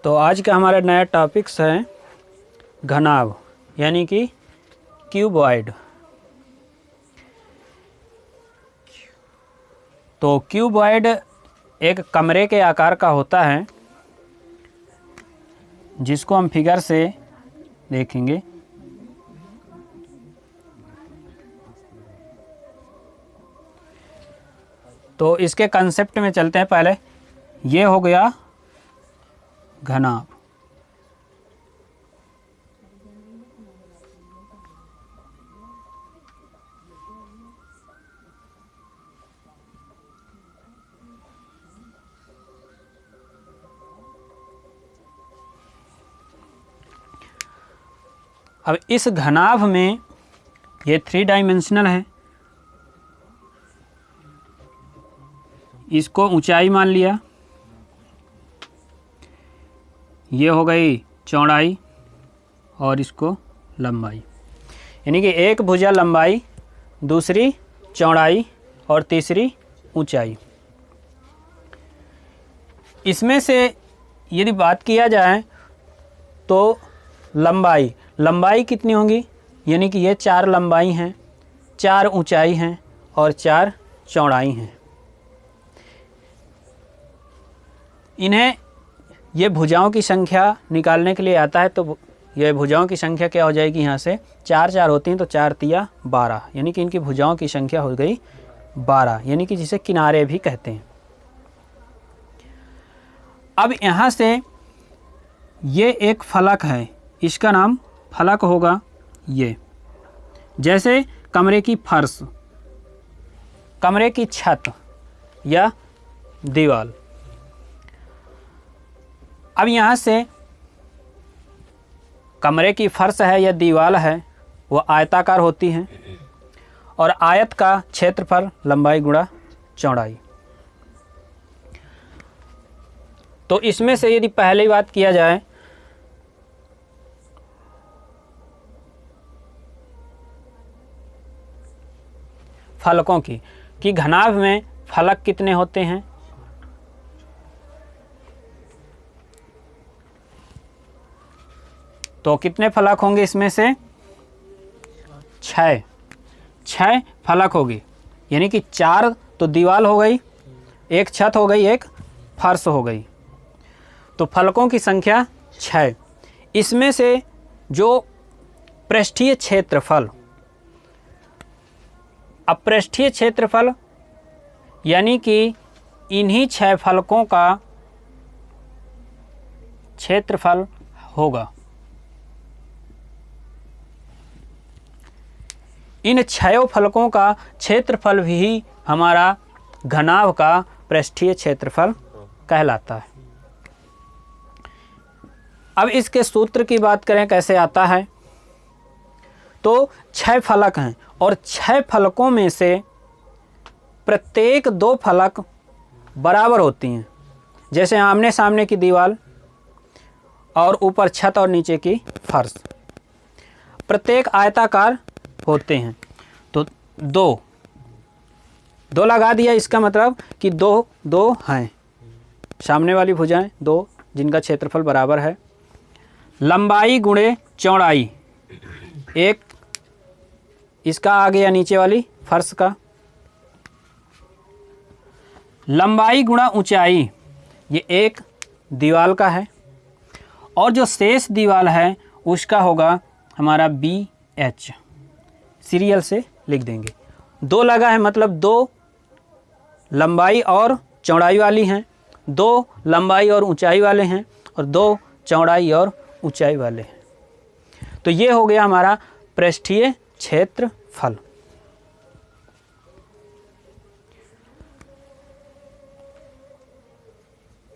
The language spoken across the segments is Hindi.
तो आज का हमारा नया टॉपिक्स है घनाभ यानी कि क्यूबॉइड। तो क्यूबॉइड एक कमरे के आकार का होता है जिसको हम फिगर से देखेंगे। तो इसके कंसेप्ट में चलते हैं। पहले ये हो गया घनाभ। अब इस घनाभ में ये 3 डायमेंशनल है। इसको ऊंचाई मान लिया, ये हो गई चौड़ाई और इसको लंबाई, यानी कि एक भुजा लंबाई, दूसरी चौड़ाई और तीसरी ऊंचाई। इसमें से यदि बात किया जाए तो लंबाई कितनी होगी, यानी कि ये 4 लंबाई हैं, 4 ऊंचाई हैं और 4 चौड़ाई हैं। इन्हें ये भुजाओं की संख्या निकालने के लिए आता है। तो ये भुजाओं की संख्या क्या हो जाएगी, यहाँ से 4 4 होती हैं तो 4 तिया 12, यानी कि इनकी भुजाओं की संख्या हो गई 12, यानी कि जिसे किनारे भी कहते हैं। अब यहाँ से ये एक फलक है, इसका नाम फलक होगा। ये जैसे कमरे की फर्श, कमरे की छत या दीवार। अब यहाँ से कमरे की फर्श है या दीवार है वो आयताकार होती हैं और आयत का क्षेत्रफल लंबाई गुणा चौड़ाई। तो इसमें से यदि पहली बात किया जाए फलकों की, कि घनाभ में फलक कितने होते हैं, तो कितने फलक होंगे इसमें से 6 फलक होगी, यानी कि 4 तो दीवार हो गई, एक छत हो गई, एक फर्श हो गई। तो फलकों की संख्या 6। इसमें से जो पृष्ठीय क्षेत्रफल, अब पृष्ठीय क्षेत्रफल यानी कि इन्हीं 6 फलकों का क्षेत्रफल होगा। इन 6 फलकों का क्षेत्रफल भी हमारा घनाभ का पृष्ठीय क्षेत्रफल कहलाता है। अब इसके सूत्र की बात करें कैसे आता है, तो 6 फलक हैं और 6 फलकों में से प्रत्येक 2 फलक बराबर होती हैं। जैसे आमने सामने की दीवार और ऊपर छत और नीचे की फर्श, प्रत्येक आयताकार होते हैं। तो 2 लगा दिया, इसका मतलब कि 2 हैं सामने वाली भुजाएं 2 जिनका क्षेत्रफल बराबर है। लंबाई गुणे चौड़ाई, एक इसका आगे या नीचे वाली फर्श का। लंबाई गुणा ऊंचाई, ये एक दीवार का है और जो शेष दीवार है उसका होगा हमारा BH, सीरियल से लिख देंगे। 2 लगा है मतलब 2 लंबाई और चौड़ाई वाली हैं, 2 लंबाई और ऊंचाई वाले हैं और 2 चौड़ाई और ऊंचाई वाले हैं। तो ये हो गया हमारा पृष्ठीय क्षेत्रफल।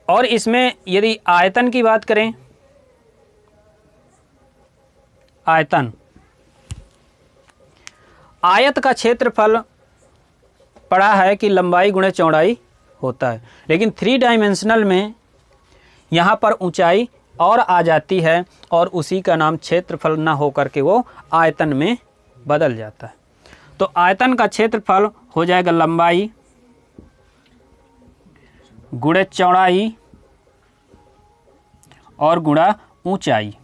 और इसमें यदि आयतन की बात करें, आयत का क्षेत्रफल पढ़ा है कि लंबाई गुणे चौड़ाई होता है, लेकिन 3 डायमेंशनल में यहाँ पर ऊंचाई और आ जाती है और उसी का नाम क्षेत्रफल ना होकर के वो आयतन में बदल जाता है। तो आयतन का क्षेत्रफल हो जाएगा लंबाई गुणे चौड़ाई और गुणा ऊंचाई।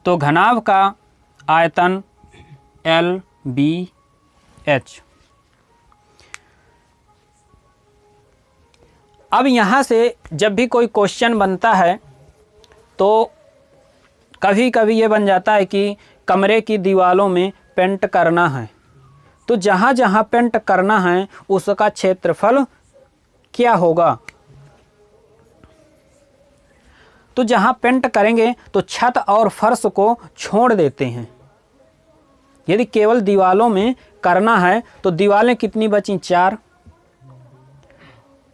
तो घनाभ का आयतन LBH। अब यहाँ से जब भी कोई क्वेश्चन बनता है तो कभी कभी ये बन जाता है कि कमरे की दीवारों में पेंट करना है, तो जहाँ जहाँ पेंट करना है उसका क्षेत्रफल क्या होगा। तो जहाँ पेंट करेंगे तो छत और फर्श को छोड़ देते हैं। यदि केवल दीवारों में करना है तो दीवारें कितनी बची, 4,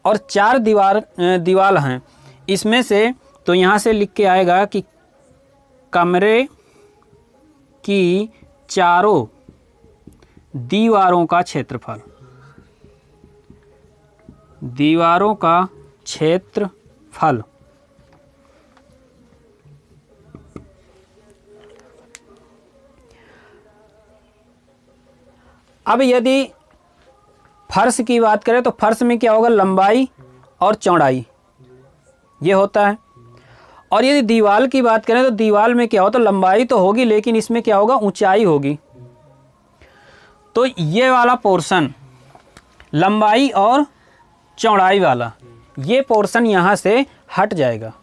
और 4 दीवार हैं इसमें से। तो यहाँ से लिख के आएगा कि कमरे की चारों दीवारों का क्षेत्रफल, दीवारों का क्षेत्रफल। अब यदि फर्श की बात करें तो फर्श में क्या होगा, लंबाई और चौड़ाई ये होता है। और यदि दीवार की बात करें तो दीवार में क्या होता है, लंबाई तो होगी लेकिन इसमें क्या होगा, ऊंचाई होगी। तो ये वाला पोर्शन लंबाई और चौड़ाई वाला, ये पोर्शन यहाँ से हट जाएगा।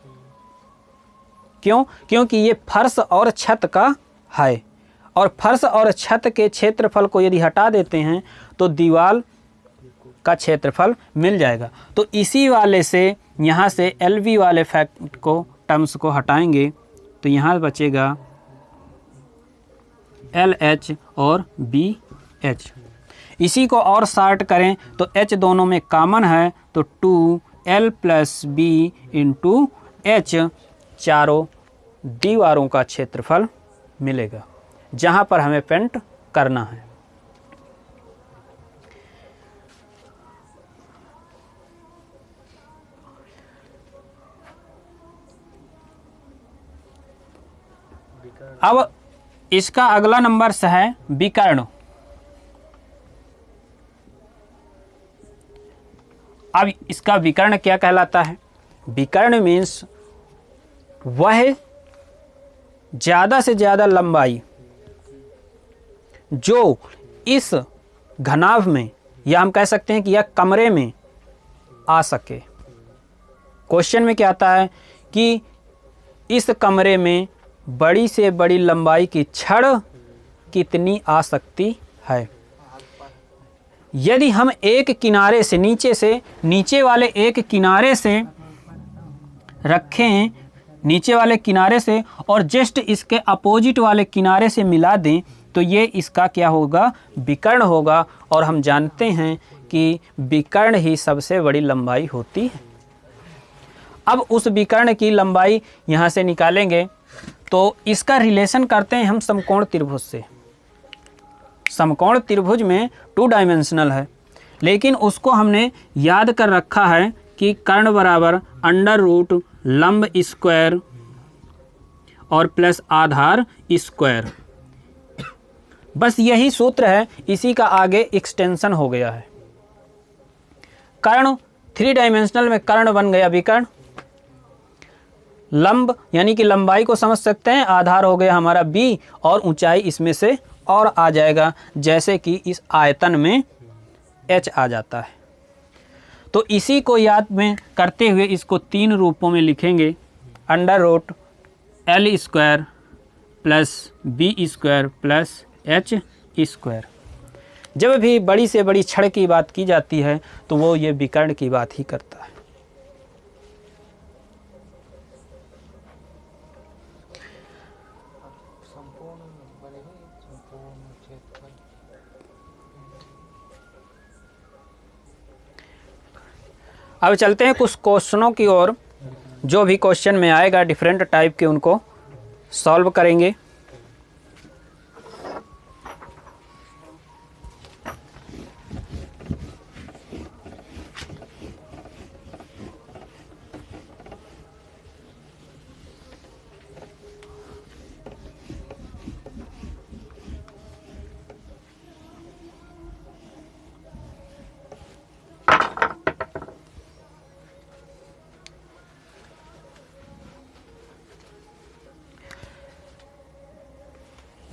क्यों? क्योंकि ये फर्श और छत का है, और फर्श और छत के क्षेत्रफल को यदि हटा देते हैं तो दीवार का क्षेत्रफल मिल जाएगा। तो इसी वाले से यहाँ से LV वाले फैक्ट को, टर्म्स को हटाएंगे तो यहाँ बचेगा LH और BH। इसी को और शार्ट करें तो H दोनों में कॉमन है तो 2L + B × H चारों दीवारों का क्षेत्रफल मिलेगा जहाँ पर हमें पेंट करना है। अब इसका अगला नंबर से है विकर्ण। अब इसका विकर्ण क्या कहलाता है? विकर्ण मीन्स वह ज़्यादा से ज़्यादा लंबाई जो इस घनाभ में, या हम कह सकते हैं कि यह कमरे में आ सके। क्वेश्चन में क्या आता है कि इस कमरे में बड़ी से बड़ी लंबाई की छड़ कितनी आ सकती है। यदि हम एक किनारे से, नीचे वाले एक किनारे से रखें, नीचे वाले किनारे से, और जस्ट इसके अपोजिट वाले किनारे से मिला दें तो ये इसका क्या होगा, विकर्ण होगा। और हम जानते हैं कि विकर्ण ही सबसे बड़ी लंबाई होती है। अब उस विकर्ण की लंबाई यहाँ से निकालेंगे तो इसका रिलेशन करते हैं हम समकोण त्रिभुज से। समकोण त्रिभुज में 2 डायमेंशनल है, लेकिन उसको हमने याद कर रखा है कि कर्ण बराबर √ लंब स्क्वायर और प्लस आधार स्क्वायर। बस यही सूत्र है, इसी का आगे एक्सटेंशन हो गया है। कर्ण 3 डायमेंशनल में कर्ण बन गया विकर्ण। लंब यानी कि लंबाई को समझ सकते हैं, आधार हो गया हमारा B, और ऊंचाई इसमें से और आ जाएगा, जैसे कि इस आयतन में H आ जाता है। तो इसी को याद में करते हुए इसको 3 रूपों में लिखेंगे, √ L² + B² + H²। जब भी बड़ी से बड़ी छड़ की बात की जाती है तो वो ये विकर्ण की बात ही करता है। अब चलते हैं कुछ क्वेश्चनों की ओर, जो भी क्वेश्चन में आएगा डिफरेंट टाइप के उनको सॉल्व करेंगे।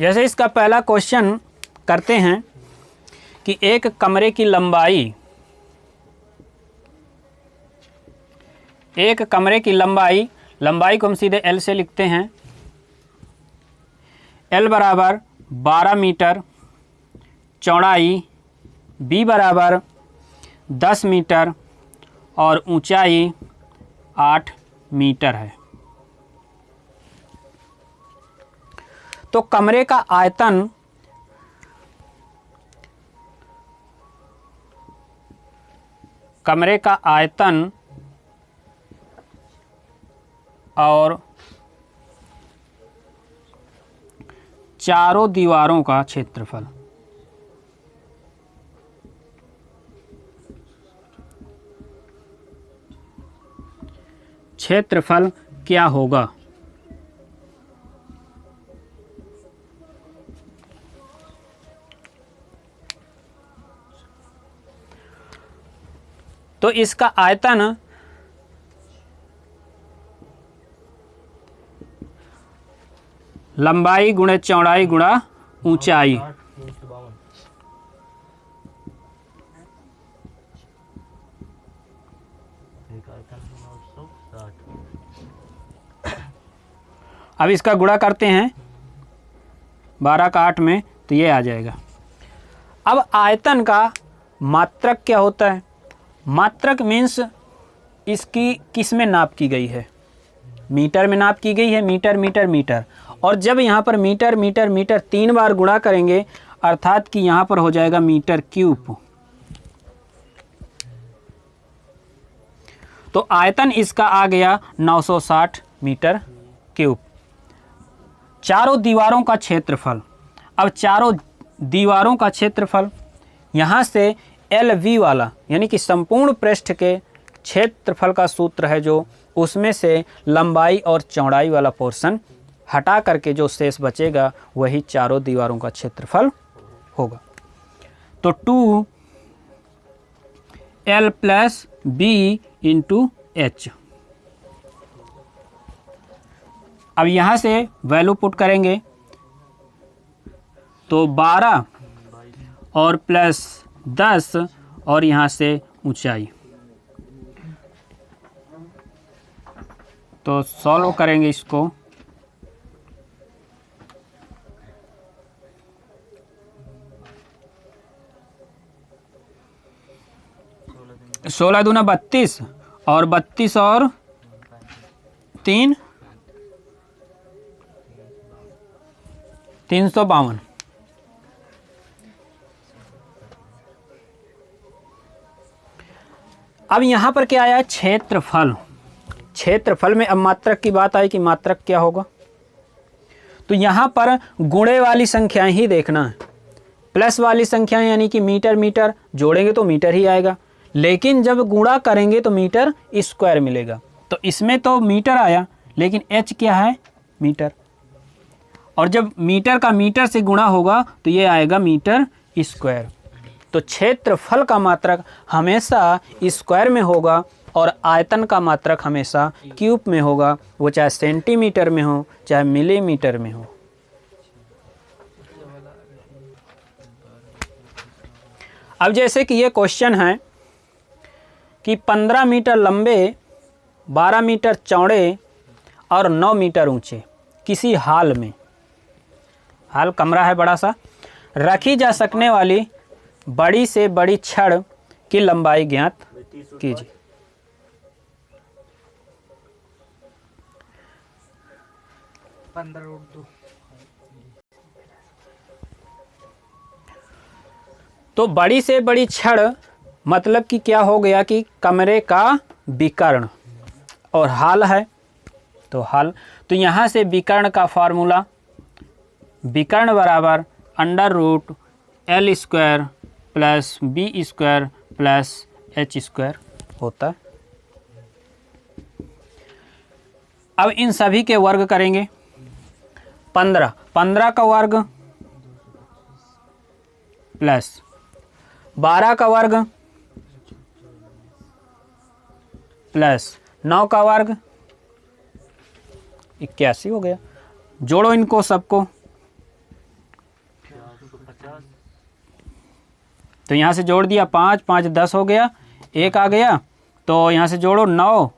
जैसे इसका पहला क्वेश्चन करते हैं कि एक कमरे की लंबाई, एक कमरे की लंबाई को हम सीधे L से लिखते हैं। L बराबर 12 मीटर, चौड़ाई B बराबर 10 मीटर और ऊंचाई 8 मीटर है। तो कमरे का आयतन और चारों दीवारों का क्षेत्रफल, क्या होगा? तो इसका आयतन लंबाई गुणे चौड़ाई गुणा ऊंचाई, अब इसका गुणा करते हैं 12 का 8 में, तो ये आ जाएगा। अब आयतन का मात्रक क्या होता है? मात्रक मीन्स इसकी किस में नाप की गई है? मीटर में नाप की गई है, मीटर मीटर मीटर। और जब यहाँ पर मीटर मीटर मीटर 3 बार गुणा करेंगे, अर्थात कि यहाँ पर हो जाएगा मीटर क्यूब। तो आयतन इसका आ गया 960 मीटर क्यूब। चारों दीवारों का क्षेत्रफल, अब चारों दीवारों का क्षेत्रफल यहाँ से LV वाला यानी कि संपूर्ण पृष्ठ के क्षेत्रफल का सूत्र है जो, उसमें से लंबाई और चौड़ाई वाला पोर्शन हटा करके जो शेष बचेगा वही चारों दीवारों का क्षेत्रफल होगा। तो 2L + B × H। अब यहाँ से वैल्यू पुट करेंगे तो 12 और प्लस 10 और यहाँ से ऊंचाई, तो सॉल्व करेंगे इसको। सोलह दूना 32 और 32 और 3 352। अब यहाँ पर क्या आया? क्षेत्रफल। क्षेत्रफल में अब मात्रक की बात आई कि मात्रक क्या होगा। तो यहाँ पर गुणे वाली संख्याएं ही देखना है। प्लस वाली संख्याएं यानी कि मीटर मीटर जोड़ेंगे तो मीटर ही आएगा, लेकिन जब गुणा करेंगे तो मीटर स्क्वायर मिलेगा। तो इसमें तो मीटर आया, लेकिन H क्या है? मीटर। और जब मीटर का मीटर से गुणा होगा तो ये आएगा मीटर स्क्वायर। तो क्षेत्रफल का मात्रक हमेशा स्क्वायर में होगा और आयतन का मात्रक हमेशा क्यूब में होगा, वो चाहे सेंटीमीटर में हो चाहे मिलीमीटर में हो। अब जैसे कि ये क्वेश्चन है कि 15 मीटर लंबे, 12 मीटर चौड़े और 9 मीटर ऊंचे किसी हाल में, हाल कमरा है बड़ा सा, रखी जा सकने वाली बड़ी से बड़ी छड़ की लंबाई ज्ञात कीजिए। तो बड़ी से बड़ी छड़ मतलब कि क्या हो गया कि कमरे का विकर्ण, और हाल है तो हाल, तो यहाँ से विकर्ण का फार्मूला, विकर्ण बराबर √L² + B² + H² होता है। अब इन सभी के वर्ग करेंगे। 15 का वर्ग प्लस 12 का वर्ग प्लस 9 का वर्ग 81 हो गया। जोड़ो इनको सबको, तो यहाँ से जोड़ दिया 5, 5 10 हो गया, 1 आ गया, तो यहाँ से जोड़ो 9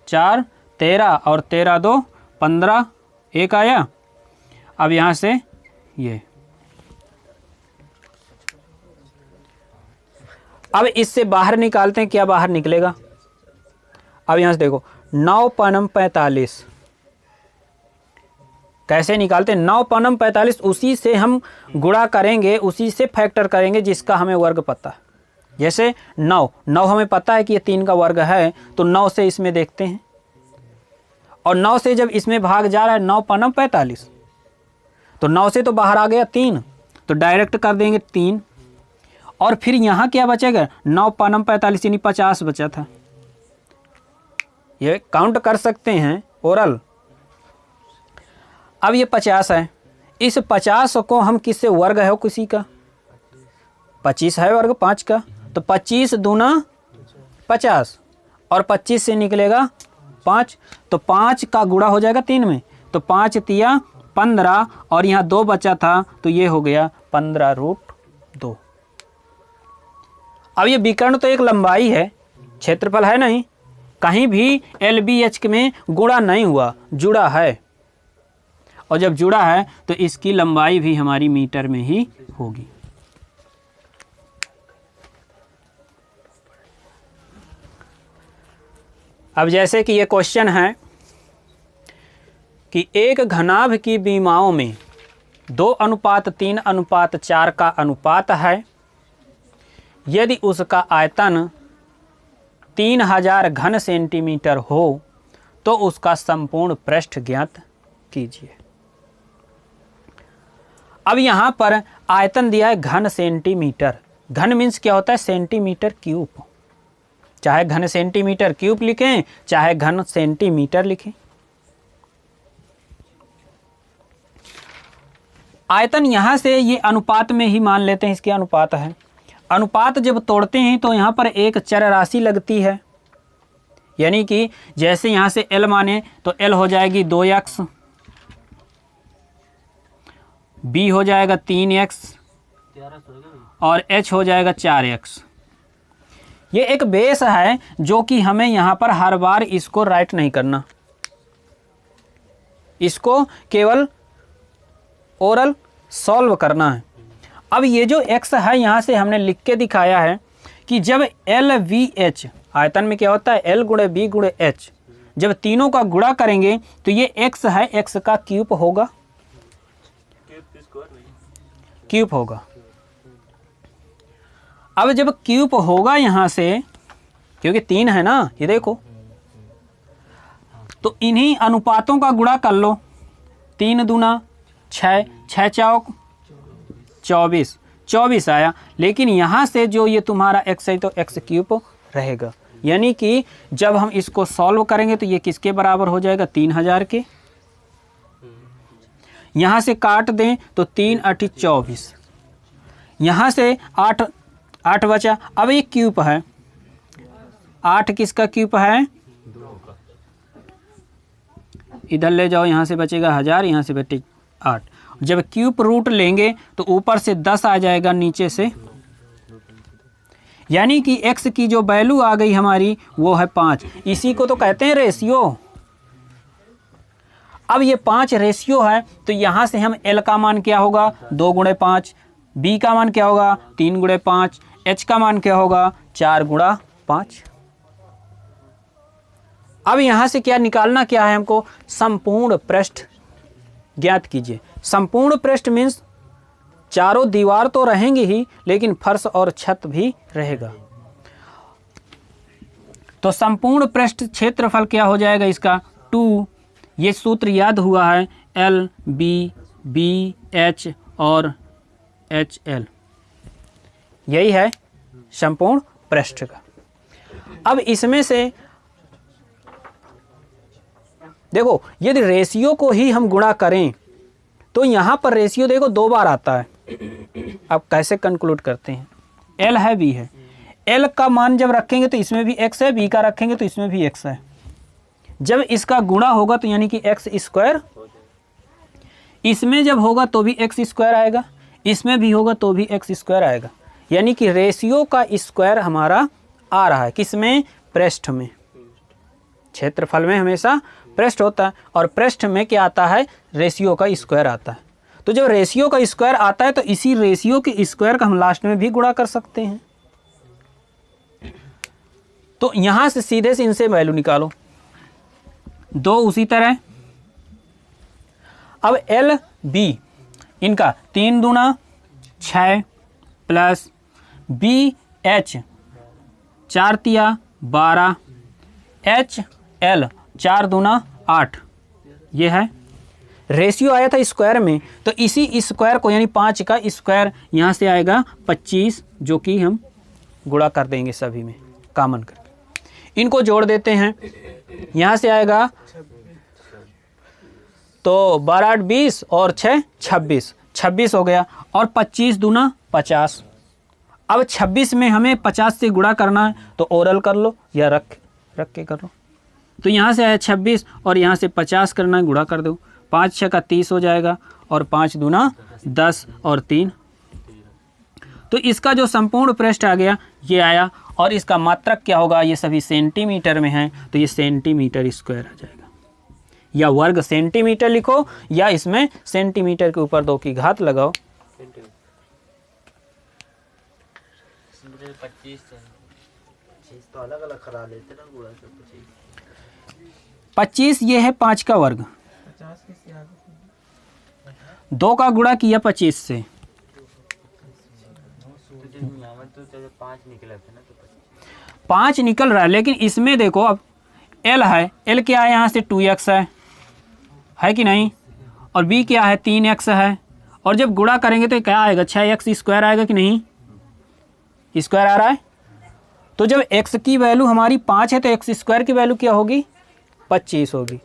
4 13 और 13 2 15, 1 आया। अब यहाँ से ये, अब इससे बाहर निकालते हैं, क्या बाहर निकलेगा। अब यहाँ से देखो 9 पनम 45 कैसे निकालते हैं, 9 पनम 45 उसी से हम गुणा करेंगे, उसी से फैक्टर करेंगे जिसका हमें वर्ग पता है। जैसे 9 हमें पता है कि ये 3 का वर्ग है, तो 9 से इसमें देखते हैं, और 9 से जब इसमें भाग जा रहा है 9 पनम 45, तो 9 से तो बाहर आ गया 3, तो डायरेक्ट कर देंगे 3, और फिर यहाँ क्या बचेगा 9 पनम 45 यानी 50 बचा था। ये काउंट कर सकते हैं ओरल। अब ये 50 है, इस 50 को हम किससे वर्ग है किसी का, 25 है वर्ग 5 का, तो 25 दूना 50 और 25 से निकलेगा 5, तो 5 का गुणा हो जाएगा 3 में, तो 5 तिया 15 और यहाँ 2 बचा था, तो ये हो गया 15√2। अब ये विकर्ण तो एक लंबाई है, क्षेत्रफल है नहीं, कहीं भी LBH में गुणा नहीं हुआ, जुड़ा है, और जब जुड़ा है तो इसकी लंबाई भी हमारी मीटर में ही होगी। अब जैसे कि ये क्वेश्चन है कि एक घनाभ की विमाओं में 2:3:4 का अनुपात है, यदि उसका आयतन 3000 घन सेंटीमीटर हो तो उसका संपूर्ण पृष्ठ ज्ञात कीजिए। अब यहाँ पर आयतन दिया है घन सेंटीमीटर, घन मीन्स क्या होता है सेंटीमीटर क्यूब, चाहे घन सेंटीमीटर क्यूब लिखें चाहे घन सेंटीमीटर लिखें। आयतन यहाँ से ये अनुपात में ही मान लेते हैं, इसके अनुपात है। अनुपात जब तोड़ते हैं तो यहाँ पर एक चर राशि लगती है, यानी कि जैसे यहाँ से L माने तो L हो जाएगी 2x, B हो जाएगा 3x और H हो जाएगा 4x। ये एक बेस है जो कि हमें यहाँ पर हर बार इसको राइट नहीं करना, इसको केवल ओरल सॉल्व करना है। अब ये जो x है यहाँ से हमने लिख के दिखाया है कि जब LVH आयतन में क्या होता है L गुणे B गुणे H, जब तीनों का गुणा करेंगे तो ये x है, x का क्यूब होगा, क्यूब होगा। अब जब क्यूब होगा यहाँ से, क्योंकि 3 है ना, ये देखो, तो इन्हीं अनुपातों का गुणा कर लो, 3 दूना 6, 6 चौक 24, 24 आया। लेकिन यहाँ से जो ये तुम्हारा x है तो x क्यूब रहेगा, यानी कि जब हम इसको सॉल्व करेंगे तो ये किसके बराबर हो जाएगा 3000 के। यहाँ से काट दें तो 3 8 24, यहाँ से 8 बचा। अब ये क्यूब है, 8 किसका क्यूब है, इधर ले जाओ, यहाँ से बचेगा 1000, यहाँ से बचे 8। जब क्यूब रूट लेंगे तो ऊपर से 10 आ जाएगा नीचे से, यानी कि x की जो वैल्यू आ गई हमारी वो है 5। इसी को तो कहते हैं रेशियो। अब ये 5 रेशियो है, तो यहाँ से हम L का मान क्या होगा 2 गुणे 5, B का मान क्या होगा 3 गुणे 5, H का मान क्या होगा 4 गुणा 5। अब यहाँ से क्या निकालना क्या है हमको, संपूर्ण पृष्ठ ज्ञात कीजिए। संपूर्ण पृष्ठ मीन्स चारों दीवार तो रहेंगी ही, लेकिन फर्श और छत भी रहेगा। तो संपूर्ण पृष्ठ क्षेत्रफल क्या हो जाएगा इसका 2, ये सूत्र याद हुआ है L B B H और HL, यही है संपूर्ण पृष्ठ का। अब इसमें से देखो, यदि रेशियो को ही हम गुणा करें तो यहाँ पर रेशियो देखो 2 बार आता है। अब कैसे कंक्लूड करते हैं, L है B है, L का मान जब रखेंगे तो इसमें भी x है, B का रखेंगे तो इसमें भी x है। जब इसका गुणा होगा तो यानी कि x स्क्वायर, इसमें जब होगा तो भी x स्क्वायर आएगा, इसमें भी होगा तो भी एक्स स्क्वायर आएगा। यानी कि रेशियो का स्क्वायर हमारा आ रहा है किसमें, पृष्ठ में। क्षेत्रफल में हमेशा पृष्ठ होता है और पृष्ठ में क्या आता है, रेशियो का स्क्वायर आता है। तो जब रेशियो का स्क्वायर आता है तो इसी रेशियो के स्क्वायर का हम लास्ट में भी गुणा कर सकते हैं। तो यहां से सीधे से इनसे वैल्यू निकालो। 2 उसी तरह। अब एल बी इनका 3 दूना 6 प्लस बी एच 4 तिया 12 एच एल 4 दूना 8। ये है रेशियो आया था स्क्वायर में, तो इसी स्क्वायर को यानी 5 का स्क्वायर यहाँ से आएगा 25, जो कि हम गुणा कर देंगे सभी में कॉमन करके। इनको जोड़ देते हैं, यहाँ से आएगा तो 12 8 20 और 6 26, 26 हो गया और 25 दूना 50। अब 26 में हमें 50 से गुणा करना है तो ओरल कर लो या रख के कर लो। तो यहाँ से आया 26 और यहाँ से 50 करना है, गुणा कर दो। 5 6 का 30 हो जाएगा और 5 दूना 10 और 3। तो इसका जो संपूर्ण पृष्ठ आ गया ये आया। और इसका मात्रक क्या होगा, ये सभी सेंटीमीटर में है तो ये सेंटीमीटर स्क्वायर आ जाएगा। या वर्ग सेंटीमीटर लिखो या इसमें सेंटीमीटर के ऊपर 2 की घात लगाओ। 25 ये है 5 का वर्ग, 2 का गुणा किया 25 से, 5 निकल रहा है। लेकिन इसमें देखो अब L है, L क्या है, यहाँ से 2x है कि नहीं, और B क्या है 3x है। और जब गुणा करेंगे तो क्या आएगा, 6x स्क्वायर आएगा कि नहीं, स्क्वायर आ रहा है। तो जब x की वैल्यू हमारी 5 है तो x स्क्वायर की वैल्यू क्या होगी, 25 होगी।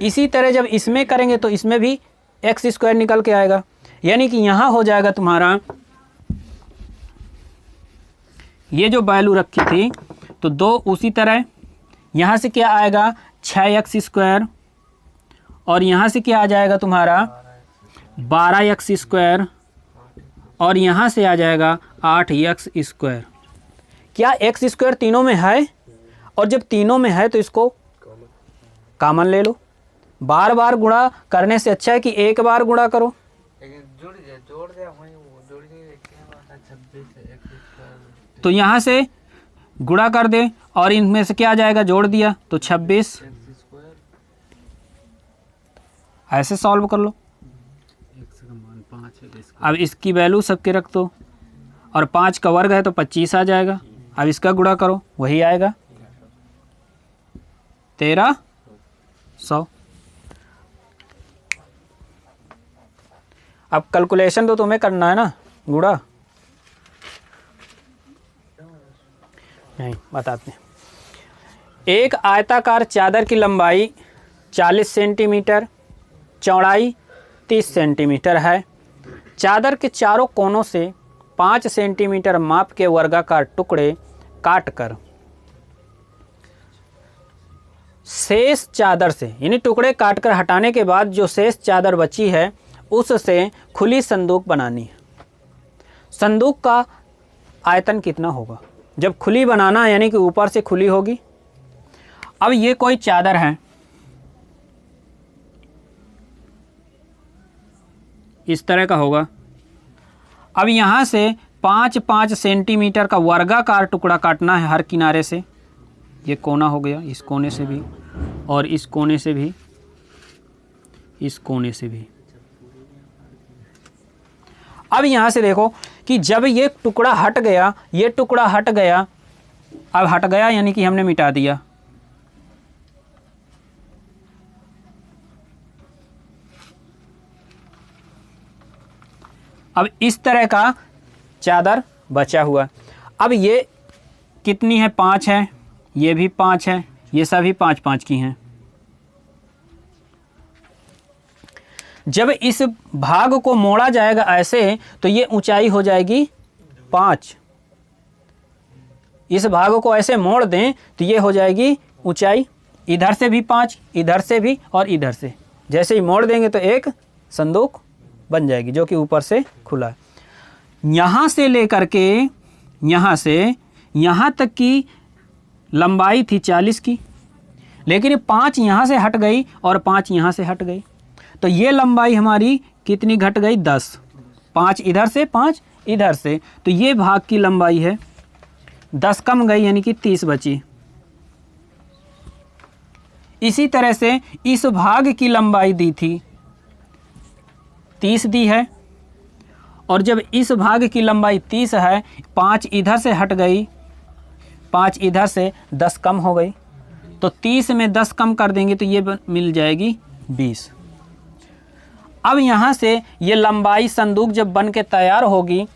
इसी तरह जब इसमें करेंगे तो इसमें भी x स्क्वायर निकल के आएगा। यानी कि यहाँ हो जाएगा तुम्हारा ये जो वैल्यू रखी थी तो 2 उसी तरह, यहाँ से क्या आएगा 6x स्क्वायर और यहाँ से क्या आ जाएगा तुम्हारा 12x स्क्वायर और यहाँ से आ जाएगा 8x स्क्वायर। क्या x स्क्वायर तीनों में है, और जब तीनों में है तो इसको कॉमन ले लो। बार बार गुणा करने से अच्छा है कि एक बार गुणा करो। तो यहाँ से गुणा कर दे और इनमें से क्या आ जाएगा, जोड़ दिया तो 26। ऐसे सॉल्व कर लो। अब इसकी वैल्यू सबके रख दो और 5 का वर्ग है तो 25 आ जाएगा। अब इसका गुणा करो, वही आएगा 1300। अब कैलकुलेशन तो तुम्हें करना है ना, गुणा नहीं बताते हैं। एक आयताकार चादर की लंबाई 40 सेंटीमीटर, चौड़ाई 30 सेंटीमीटर है। चादर के चारों कोनों से 5 सेंटीमीटर माप के वर्गाकार टुकड़े काटकर शेष चादर से, यानी टुकड़े काटकर हटाने के बाद जो शेष चादर बची है उससे खुली संदूक बनानी है। संदूक का आयतन कितना होगा, जब खुली बनाना है यानी कि ऊपर से खुली होगी। अब ये कोई चादर है, इस तरह का होगा। अब यहाँ से 5-5 सेंटीमीटर का वर्गाकार टुकड़ा काटना है हर किनारे से। ये कोना हो गया, इस कोने से भी और इस कोने से भी, इस कोने से भी। अब यहाँ से देखो कि जब ये टुकड़ा हट गया, ये टुकड़ा हट गया, अब हट गया यानी कि हमने मिटा दिया। अब इस तरह का चादर बचा हुआ। अब ये कितनी है, 5 है, ये भी 5 है, ये सभी 5-5 की हैं। जब इस भाग को मोड़ा जाएगा ऐसे तो ये ऊंचाई हो जाएगी 5। इस भाग को ऐसे मोड़ दें तो ये हो जाएगी ऊंचाई, इधर से भी 5, इधर से भी और इधर से। जैसे ही मोड़ देंगे तो एक संदूक बन जाएगी जो कि ऊपर से खुला है। यहाँ से लेकर के यहाँ से यहाँ तक की लंबाई थी 40 की, लेकिन 5 यहाँ से हट गई और 5 यहाँ से हट गई, तो ये लंबाई हमारी कितनी घट गई? 10। 5 इधर से 5 इधर से, तो ये भाग की लंबाई है 10 कम गई, यानी कि 30 बची। इसी तरह से इस भाग की लंबाई दी थी 30 दी है, और जब इस भाग की लंबाई 30 है, 5 इधर से हट गई, 5 इधर से 10 कम हो गई, तो 30 में 10 कम कर देंगे तो ये मिल जाएगी 20। अब यहाँ से ये लंबाई संदूक जब बन के तैयार होगी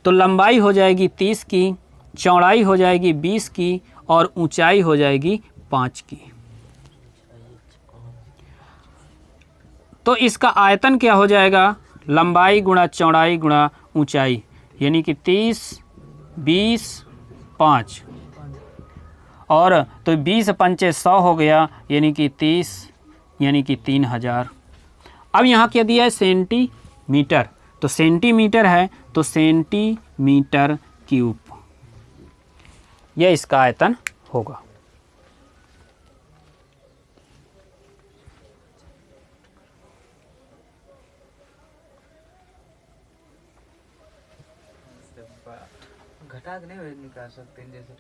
तो लंबाई हो जाएगी 30 की, चौड़ाई हो जाएगी 20 की, और ऊंचाई हो जाएगी 5 की। तो इसका आयतन क्या हो जाएगा? लंबाई गुणा चौड़ाई गुणा ऊंचाई, यानी कि 30, 20, 5, और तो 20 पंचे 100 हो गया, यानी कि 30, यानी कि 3000। अब यहाँ क्या दिया है? सेंटीमीटर, तो सेंटीमीटर है तो सेंटीमीटर क्यूब, यह इसका आयतन होगा। घटा के नहीं निकाल सकते जैसे